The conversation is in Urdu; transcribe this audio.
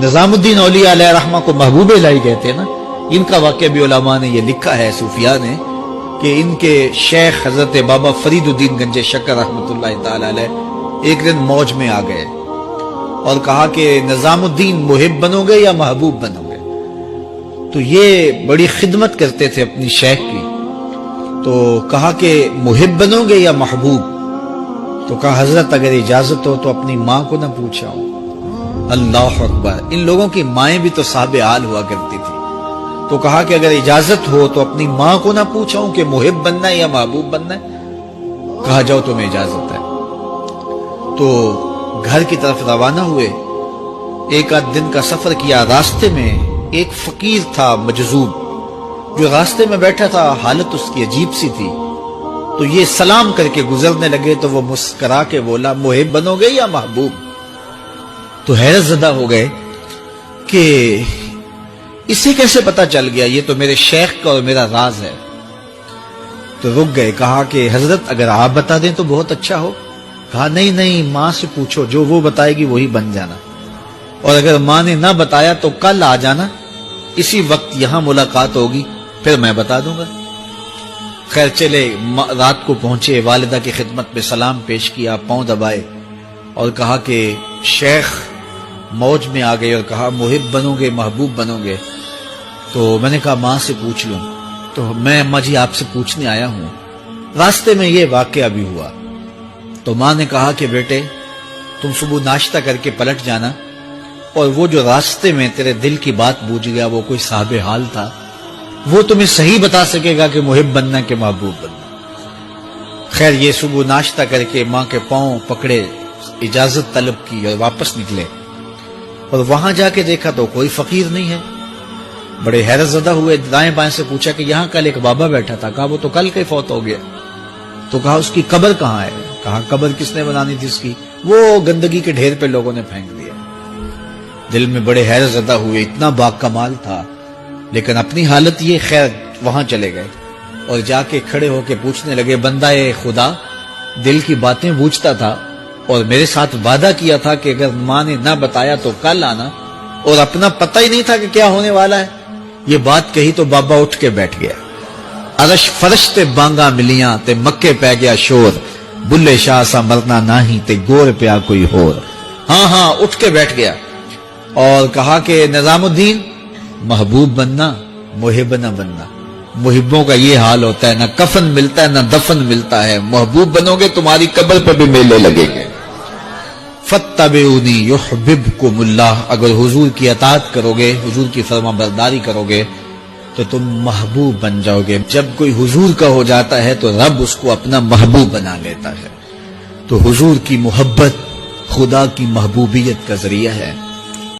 نظام الدین اولیاء علیہ رحمہ کو محبوب الہی کہتے ہیں نا، ان کا واقعہ بھی علماء نے یہ لکھا ہے، صوفیاء نے، کہ ان کے شیخ حضرت بابا فرید الدین گنج شکر رحمۃ اللہ تعالی علیہ ایک دن موج میں آ گئے اور کہا کہ نظام الدین محب بنو گے یا محبوب بنو گے؟ تو یہ بڑی خدمت کرتے تھے اپنی شیخ کی، تو کہا کہ محب بنو گے یا محبوب؟ تو کہا حضرت اگر اجازت ہو تو اپنی ماں کو نہ پوچھاؤں۔ اللہ اکبر! ان لوگوں کی مائیں بھی تو صاحب حال ہوا کرتی تھی، تو کہا کہ اگر اجازت ہو تو اپنی ماں کو نہ پوچھاؤں کہ محب بننا ہے یا محبوب بننا ہے؟ کہا جاؤ تمہیں اجازت ہے۔ تو گھر کی طرف روانہ ہوئے، ایک آدھ دن کا سفر کیا، راستے میں ایک فقیر تھا مجذوب جو راستے میں بیٹھا تھا، حالت اس کی عجیب سی تھی، تو یہ سلام کر کے گزرنے لگے تو وہ مسکرا کے بولا محب بنو گے یا محبوب؟ تو حیرت زدہ ہو گئے کہ اسے کیسے پتا چل گیا، یہ تو میرے شیخ کا اور میرا راز ہے۔ تو رک گئے، کہا کہ حضرت اگر آپ بتا دیں تو بہت اچھا ہو۔ کہا نہیں نہیں، ماں سے پوچھو، جو وہ بتائے گی وہی بن جانا، اور اگر ماں نے نہ بتایا تو کل آ جانا، اسی وقت یہاں ملاقات ہوگی، پھر میں بتا دوں گا۔ خیر چلے، رات کو پہنچے، والدہ کی خدمت میں سلام پیش کیا، پاؤں دبائے اور کہا کہ شیخ موج میں آ گئے اور کہا محب بنو گے محبوب بنو گے؟ تو میں نے کہا ماں سے پوچھ لوں، تو میں اماں جی آپ سے پوچھنے آیا ہوں، راستے میں یہ واقعہ بھی ہوا۔ تو ماں نے کہا کہ بیٹے تم صبح ناشتہ کر کے پلٹ جانا، اور وہ جو راستے میں تیرے دل کی بات بوجھ گیا، وہ کوئی صاحب حال تھا، وہ تمہیں صحیح بتا سکے گا کہ محب بننا کہ محبوب بننا۔ خیر یہ صبح ناشتہ کر کے ماں کے پاؤں پکڑے، اجازت طلب کی اور واپس نکلے، اور وہاں جا کے دیکھا تو کوئی فقیر نہیں ہے۔ بڑے حیرت زدہ ہوئے، دائیں بائیں سے پوچھا کہ یہاں کل ایک بابا بیٹھا تھا، کہا وہ تو کل کے فوت ہو گیا۔ تو کہا اس کی قبر کہاں ہے؟ کہا قبر کس نے بنانی تھی اس کی؟ وہ گندگی کے ڈھیر پہ لوگوں نے پھینک دیا۔ دل میں بڑے حیرت زدہ ہوئے، اتنا با کمال تھا، لیکن اپنی حالت یہ، خیر وہاں چلے گئے اور جا کے کھڑے ہو کے پوچھنے لگے بندہ خدا دل کی باتیں بوجھتا تھا اور میرے ساتھ وعدہ کیا تھا کہ اگر ماں نے نہ بتایا تو کل آنا، اور اپنا پتہ ہی نہیں تھا کہ کیا ہونے والا ہے۔ یہ بات کہی تو بابا اٹھ کے بیٹھ گیا۔ عرش فرش تے بانگا ملیاں تے مکے پہ گیا شور، بلے شاہ سا مرنا نہیں تے گور پیا کوئی ہور۔ ہاں اٹھ کے بیٹھ گیا اور کہا کہ نظام الدین محبوب بننا محب نہ بننا، محبوں کا یہ حال ہوتا ہے، نہ کفن ملتا ہے نہ دفن ملتا ہے، محبوب بنو گے تمہاری قبر پہ بھی میلے لگیں گے۔ فاتبعونی یحببکم اللہ، اگر حضور کی اطاعت کرو گے، حضور کی فرما برداری کرو گے تو تم محبوب بن جاؤ گے۔ جب کوئی حضور کا ہو جاتا ہے تو رب اس کو اپنا محبوب بنا لیتا ہے۔ تو حضور کی محبت خدا کی محبوبیت کا ذریعہ ہے۔